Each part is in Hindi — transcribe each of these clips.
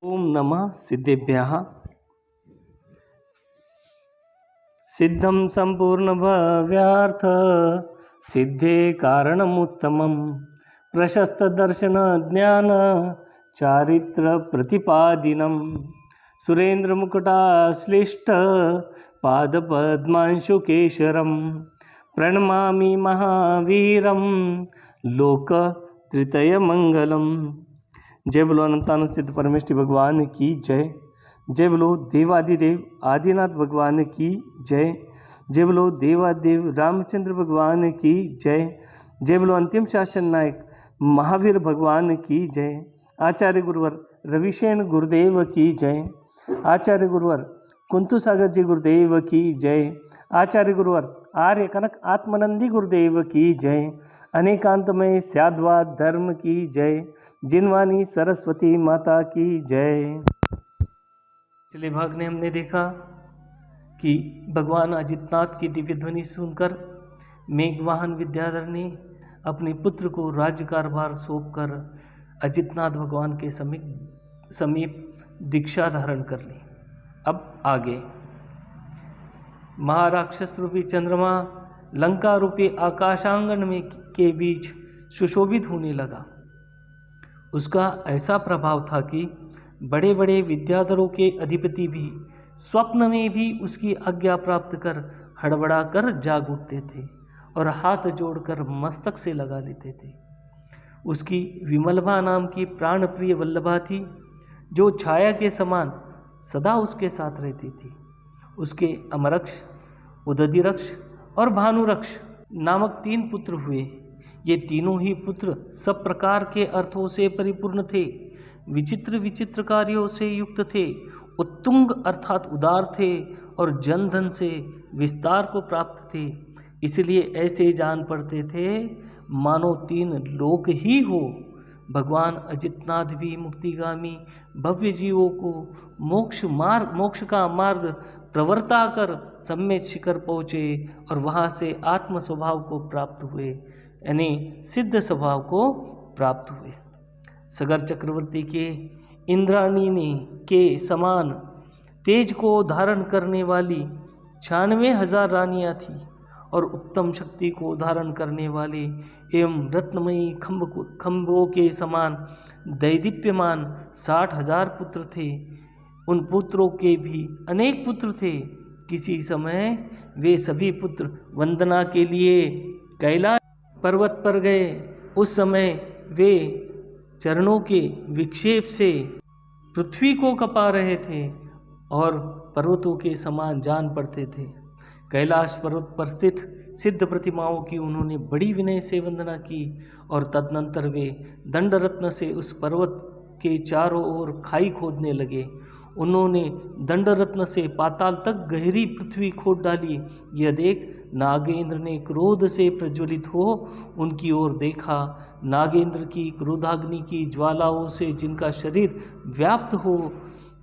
ओम नमः सिद्धेभ्यः। सिद्धं संपूर्णभव्यार्थ सिद्धे कारणमुत्तमं प्रशस्तदर्शन ज्ञान चारित्र प्रतिपादिनं सुरेन्द्रमुकुटाश्लिष्ट पादपद्मांशुकेशरं प्रणमामि महावीरं लोकत्रितयमंगलम्। जय बोलो अनंतानंद सिद्ध परमेष्ठी भगवान की जय। जय बोलो देवादिदेव आदिनाथ भगवान की जय। जय बोलो देवादेव रामचंद्र भगवान की जय। जय बोलो अंतिम शासन नायक महावीर भगवान की जय। आचार्य गुरुवर रविशेन गुरुदेव की जय। आचार्य गुरुवर कुंतु सागर जी गुरुदेव की जय। आचार्य गुरुवर आर्य कनक आत्मानंदी गुरुदेव की जय। अनेकांतमय स्याद्वाद धर्म की जय। जिनवानी सरस्वती माता की जय। पिछले भाग में हमने देखा कि भगवान अजितनाथ की दिव्य ध्वनि सुनकर मेघवाहन विद्याधर ने अपने पुत्र को राज्य कारभार सौंपकर अजितनाथ भगवान के समीप दीक्षा धारण कर ली। अब आगे महाराक्षस रूपी चंद्रमा लंका रूपी आकाशांगन में के बीच सुशोभित होने लगा। उसका ऐसा प्रभाव था कि बड़े बड़े विद्याधरों के अधिपति भी स्वप्न में भी उसकी आज्ञा प्राप्त कर हड़बड़ा कर जाग उठते थे और हाथ जोड़कर मस्तक से लगा लेते थे। उसकी विमलभा नाम की प्राण प्रिय वल्लभा थी, जो छाया के समान सदा उसके साथ रहती थी। उसके अमरक्ष, उदधिरक्ष और भानुरक्ष नामक 3 पुत्र हुए। ये तीनों ही पुत्र सब प्रकार के अर्थों से परिपूर्ण थे, विचित्र विचित्र कार्यों से युक्त थे, उत्तुंग अर्थात उदार थे और जनधन से विस्तार को प्राप्त थे। इसलिए ऐसे जान पड़ते थे मानो 3 लोक ही हो। भगवान अजितनाथ भी मुक्तिगामी भव्य जीवों को मोक्ष का मार्ग प्रवर्ता कर सम्यक शिखर पहुँचे और वहाँ से आत्म स्वभाव को प्राप्त हुए, यानी सिद्ध स्वभाव को प्राप्त हुए। सगर चक्रवर्ती के इंद्राणी ने के समान तेज को धारण करने वाली 96,000 रानियाँ थीं और उत्तम शक्ति को धारण करने वाले एवं रत्नमयी खम्भों के समान दैदीप्यमान 60,000 पुत्र थे। उन पुत्रों के भी अनेक पुत्र थे। किसी समय वे सभी पुत्र वंदना के लिए कैलाश पर्वत पर गए। उस समय वे चरणों के विक्षेप से पृथ्वी को कपा रहे थे और पर्वतों के समान जान पड़ते थे। कैलाश पर्वत पर स्थित सिद्ध प्रतिमाओं की उन्होंने बड़ी विनय से वंदना की और तदनंतर वे दंड रत्न से उस पर्वत के चारों ओर खाई खोदने लगे। उन्होंने दंड रत्न से पाताल तक गहरी पृथ्वी खोद डाली। यह देख नागेंद्र ने क्रोध से प्रज्वलित हो उनकी ओर देखा। नागेंद्र की क्रोधाग्नि की ज्वालाओं से जिनका शरीर व्याप्त हो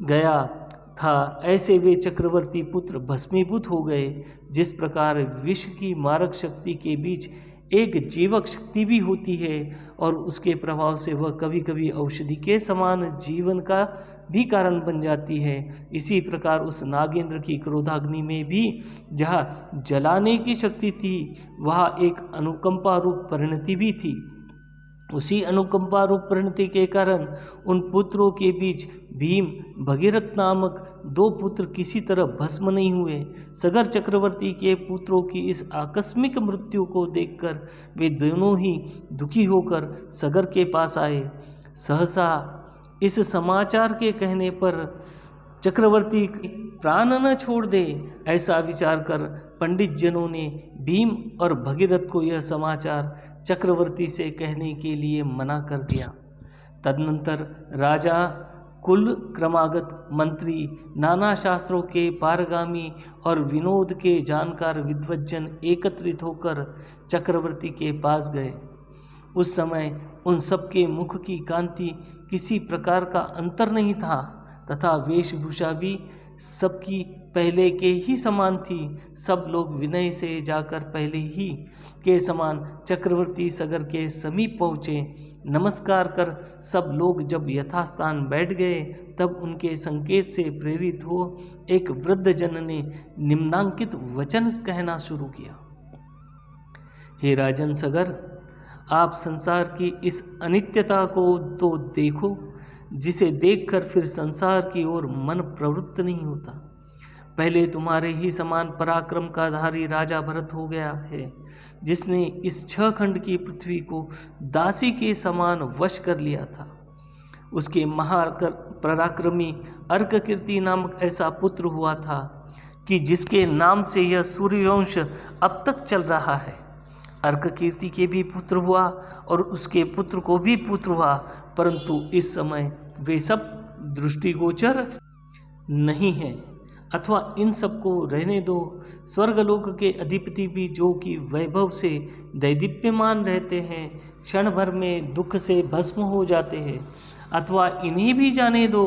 गया था, ऐसे वे चक्रवर्ती पुत्र भस्मीभूत हो गए। जिस प्रकार विष की मारक शक्ति के बीच एक जीवक शक्ति भी होती है और उसके प्रभाव से वह कभी कभी औषधि के समान जीवन का भी कारण बन जाती है, इसी प्रकार उस नागेंद्र की क्रोधाग्नि में भी जहाँ जलाने की शक्ति थी, वहाँ एक अनुकंपा रूप परिणति भी थी। उसी अनुकंपा रूप परिणति के कारण उन पुत्रों के बीच भीम भगीरथ नामक 2 पुत्र किसी तरह भस्म नहीं हुए। सगर चक्रवर्ती के पुत्रों की इस आकस्मिक मृत्यु को देखकर वे दोनों ही दुखी होकर सगर के पास आए। सहसा इस समाचार के कहने पर चक्रवर्ती प्राण न छोड़ दे, ऐसा विचार कर पंडित जनों ने भीम और भगीरथ को यह समाचार चक्रवर्ती से कहने के लिए मना कर दिया। तदनंतर राजा, कुल क्रमागत मंत्री, नाना शास्त्रों के पारगामी और विनोद के जानकार विद्वज्जन एकत्रित होकर चक्रवर्ती के पास गए। उस समय उन सबके मुख की कांति किसी प्रकार का अंतर नहीं था तथा वेशभूषा भी सबकी पहले के ही समान थी। सब लोग विनय से जाकर पहले ही के समान चक्रवर्ती सगर के समीप पहुँचे नमस्कार कर सब लोग जब यथास्थान बैठ गए, तब उनके संकेत से प्रेरित हो एक वृद्ध जन ने निम्नांकित वचन कहना शुरू किया। हे राजन सगर, आप संसार की इस अनित्यता को तो देखो, जिसे देखकर फिर संसार की ओर मन प्रवृत्त नहीं होता। पहले तुम्हारे ही समान पराक्रम का धारी राजा भरत हो गया है, जिसने इस 6 खंड की पृथ्वी को दासी के समान वश कर लिया था। उसके पराक्रमी अर्ककीर्ति नामक ऐसा पुत्र हुआ था कि जिसके नाम से यह सूर्यवंश अब तक चल रहा है। अर्ककीर्ति के भी पुत्र हुआ और उसके पुत्र को भी पुत्र हुआ, परंतु इस समय वे सब दृष्टिगोचर नहीं हैं, अथवा इन सबको रहने दो। स्वर्गलोक के अधिपति भी जो कि वैभव से दैदीप्यमान रहते हैं, क्षण भर में दुख से भस्म हो जाते हैं, अथवा इन्हें भी जाने दो।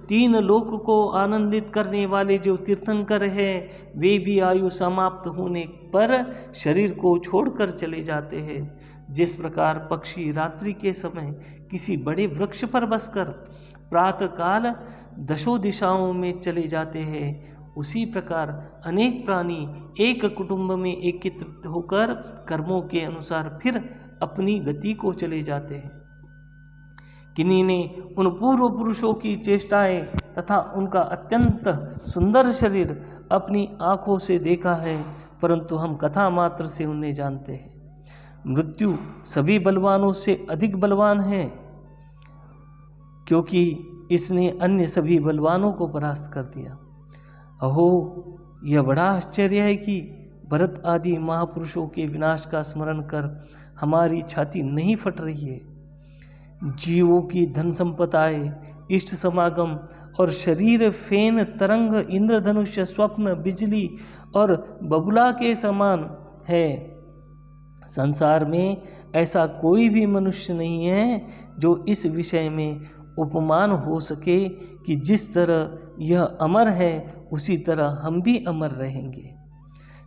3 लोक को आनंदित करने वाले जो तीर्थंकर हैं, वे भी आयु समाप्त होने पर शरीर को छोड़कर चले जाते हैं। जिस प्रकार पक्षी रात्रि के समय किसी बड़े वृक्ष पर बसकर प्रातःकाल 10 दिशाओं में चले जाते हैं, उसी प्रकार अनेक प्राणी एक कुटुंब में एकत्रित होकर कर्मों के अनुसार फिर अपनी गति को चले जाते हैं। किन्हीं ने उन पूर्व पुरुषों की चेष्टाएं तथा उनका अत्यंत सुंदर शरीर अपनी आँखों से देखा है, परंतु हम कथा मात्र से उन्हें जानते हैं। मृत्यु सभी बलवानों से अधिक बलवान है, क्योंकि इसने अन्य सभी बलवानों को परास्त कर दिया। अहो, यह बड़ा आश्चर्य है कि भरत आदि महापुरुषों के विनाश का स्मरण कर हमारी छाती नहीं फट रही है। जीवों की धन संपदाएं, इष्ट समागम और शरीर फेन तरंग इंद्रधनुष स्वप्न बिजली और बबुला के समान है। संसार में ऐसा कोई भी मनुष्य नहीं है जो इस विषय में उपमान हो सके कि जिस तरह यह अमर है उसी तरह हम भी अमर रहेंगे।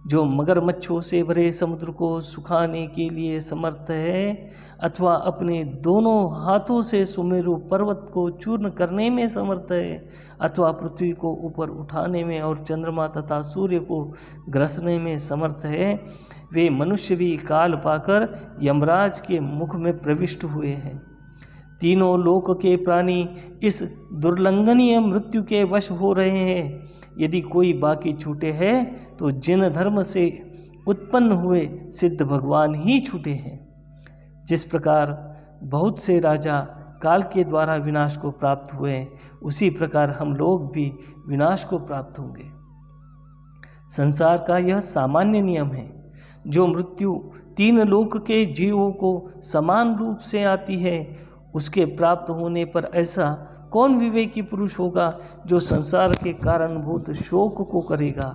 जो मगरमच्छों से भरे समुद्र को सुखाने के लिए समर्थ है, अथवा अपने दोनों हाथों से सुमेरु पर्वत को चूर्ण करने में समर्थ है, अथवा पृथ्वी को ऊपर उठाने में और चंद्रमा तथा सूर्य को ग्रसने में समर्थ है, वे मनुष्य भी काल पाकर यमराज के मुख में प्रविष्ट हुए हैं। तीनों लोक के प्राणी इस दुर्लंघनीय मृत्यु के वश हो रहे हैं। यदि कोई बाकी छूटे हैं तो जिन धर्म से उत्पन्न हुए सिद्ध भगवान ही छूटे हैं। जिस प्रकार बहुत से राजा काल के द्वारा विनाश को प्राप्त हुए, उसी प्रकार हम लोग भी विनाश को प्राप्त होंगे। संसार का यह सामान्य नियम है। जो मृत्यु 3 लोक के जीवों को समान रूप से आती है, उसके प्राप्त होने पर ऐसा कौन विवेकी पुरुष होगा जो संसार के कारणभूत शोक को करेगा।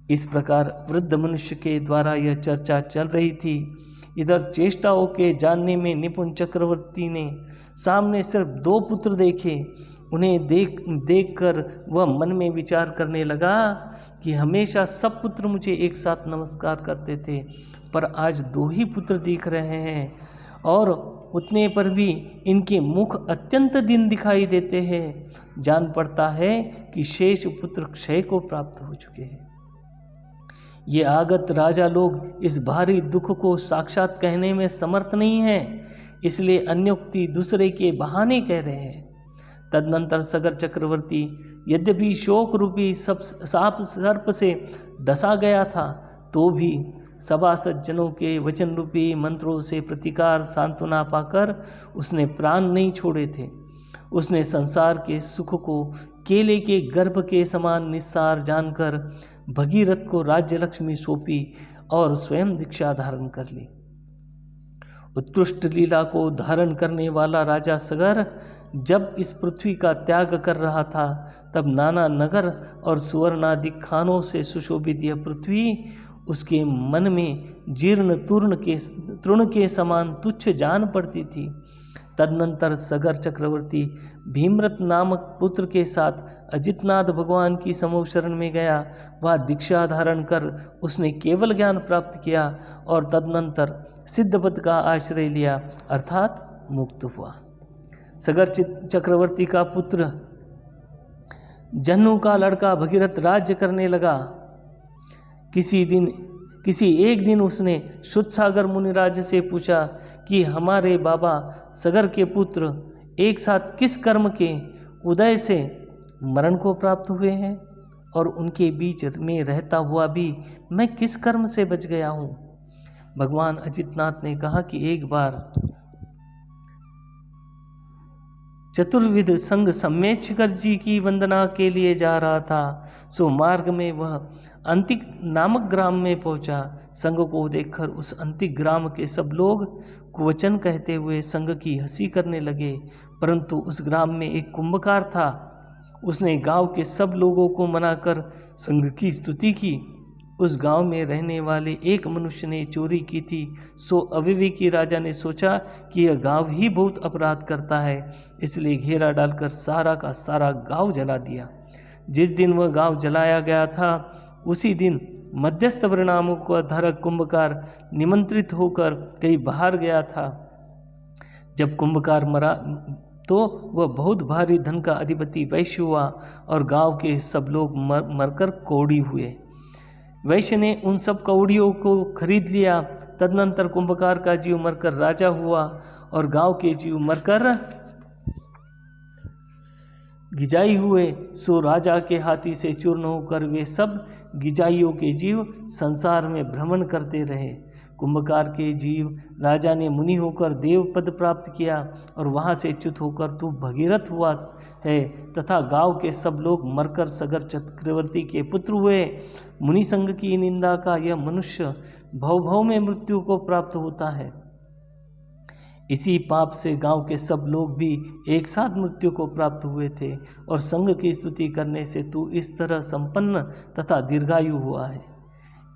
इस प्रकार वृद्ध मनुष्य के द्वारा यह चर्चा चल रही थी। इधर चेष्टाओं के जानने में निपुण चक्रवर्ती ने सामने सिर्फ 2 पुत्र देखे। उन्हें देखकर वह मन में विचार करने लगा कि हमेशा सब पुत्र मुझे एक साथ नमस्कार करते थे, पर आज 2 ही पुत्र दिख रहे हैं, और उतने पर भी इनके मुख अत्यंत दीन दिखाई देते हैं। जान पड़ता है कि शेष पुत्र क्षय को प्राप्त हो चुके हैं। ये आगत राजा लोग इस भारी दुख को साक्षात कहने में समर्थ नहीं हैं, इसलिए अन्योक्ति दूसरे के बहाने कह रहे हैं। तदनंतर सगर चक्रवर्ती यद्यपि शोक रूपी साप सर्प से डसा गया था, तो भी सभासद जनों के वचन रूपी मंत्रों से प्रतिकार सांत्वना पाकर उसने प्राण नहीं छोड़े थे। उसने संसार के सुख को केले के गर्भ के समान निस्सार जानकर भगीरथ को राज्य लक्ष्मी सौंपी और स्वयं दीक्षा धारण कर ली। उत्कृष्ट लीला को धारण करने वाला राजा सगर जब इस पृथ्वी का त्याग कर रहा था, तब नाना नगर और सुवर्णादि खानों से सुशोभित यह पृथ्वी उसके मन में जीर्ण तृण के समान तुच्छ जान पड़ती थी। तदनंतर सगर चक्रवर्ती भीमरथ नामक पुत्र के साथ अजितनाथ भगवान की समूह शरण में गया। वह दीक्षा धारण कर उसने केवल ज्ञान प्राप्त किया और तदनंतर सिद्धपद का आश्रय लिया, अर्थात मुक्त हुआ। सगर चक्रवर्ती का पुत्र जन्नू का लड़का भगीरथ राज्य करने लगा। किसी एक दिन उसने शुद्धसागर मुनिराज से पूछा कि हमारे बाबा सगर के पुत्र एक साथ किस कर्म के उदय से मरण को प्राप्त हुए हैं और उनके बीच में रहता हुआ भी मैं किस कर्म से बच गया हूँ। भगवान अजितनाथ ने कहा कि एक बार चतुर्विध संग सम्मेच्छकर जी की वंदना के लिए जा रहा था, सो मार्ग में वह अंतिक नामक ग्राम में पहुंचा। संग को देखकर उस अंतिक ग्राम के सब लोग कुवचन कहते हुए संग की हंसी करने लगे, परंतु उस ग्राम में एक कुंभकार था। उसने गांव के सब लोगों को मनाकर संग की स्तुति की। उस गांव में रहने वाले एक मनुष्य ने चोरी की थी, सो अविवेकी राजा ने सोचा कि यह गांव ही बहुत अपराध करता है, इसलिए घेरा डालकर सारा का सारा गांव जला दिया। जिस दिन वह गांव जलाया गया था उसी दिन मध्यस्थ परिणामों का धारक कुंभकार निमंत्रित होकर कहीं बाहर गया था। जब कुंभकार मरा तो वह बहुत भारी धन का अधिपति वैश्य हुआ और गांव के सब लोग मरकर कौड़ी हुए। वैश्य ने उन सब कौड़ियों को खरीद लिया। तदनंतर कुंभकार का जीव मरकर राजा हुआ और गांव के जीव मरकर गिजाई हुए। सो राजा के हाथी से चूर्ण होकर वे सब गिजाइयों के जीव संसार में भ्रमण करते रहे। कुंभकार के जीव राजा ने मुनि होकर देव पद प्राप्त किया और वहाँ से च्युत होकर तू भगीरथ हुआ है, तथा गांव के सब लोग मरकर सगर चक्रवर्ती के पुत्र हुए। मुनि संग की निंदा का यह मनुष्य भव भव में मृत्यु को प्राप्त होता है। इसी पाप से गांव के सब लोग भी एक साथ मृत्यु को प्राप्त हुए थे और संग की स्तुति करने से तू इस तरह संपन्न तथा दीर्घायु हुआ है।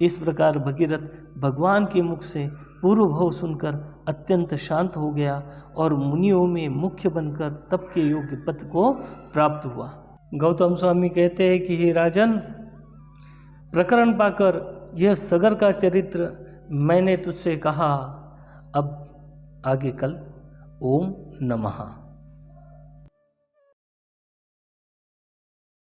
इस प्रकार भगीरथ भगवान के मुख से पूर्व भव सुनकर अत्यंत शांत हो गया और मुनियों में मुख्य बनकर तप के योग्य पद को प्राप्त हुआ। गौतम स्वामी कहते हैं कि हे राजन, प्रकरण पाकर यह सगर का चरित्र मैंने तुझसे कहा, अब आगे कल। ओम नमः।